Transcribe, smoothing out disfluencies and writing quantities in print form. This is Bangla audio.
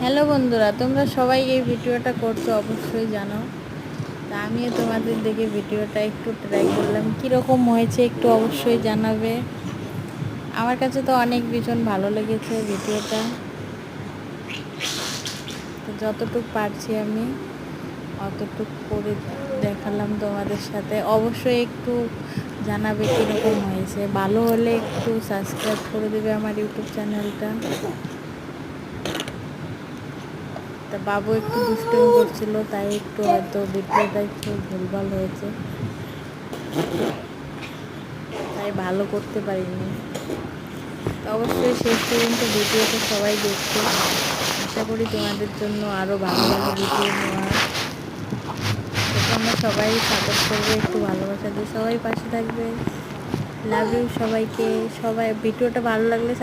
হ্যালো বন্ধুরা, তোমরা সবাই এই ভিডিওটা করছো অবশ্যই জানো। তা আমিও তোমাদের দেখে ভিডিওটা একটু ট্রাই করলাম, কীরকম হয়েছে একটু অবশ্যই জানাবে। আমার কাছে তো অনেক ভীষণ ভালো লেগেছে ভিডিওটা। তো যতটুকু পারছি আমি অতটুকু করে দেখালাম তোমাদের সাথে। অবশ্যই একটু জানাবে কীরকম হয়েছে। ভালো হলে একটু সাবস্ক্রাইব করে দেবে আমার ইউটিউব চ্যানেলটা। তা বাবু একটু দুষ্টুমি করছিল, তাই একটু হয়তো ভিডিওটা একটু ভুলভাল হয়েছে, তাই ভালো করতে পারিনি। তো অবশ্যই শেষ পর্যন্ত ভিডিওটা সবাই দেখছো। আশা করি তোমাদের জন্য আরও ভালো ভালো ভিডিও নেওয়ার। তো তোমরা সবাই সাপোর্ট করবে, একটু ভালোবাসা দিয়ে সবাই পাশে থাকবে। লাভ ইউ সবাইকে। সবাই ভিডিওটা ভালো লাগলে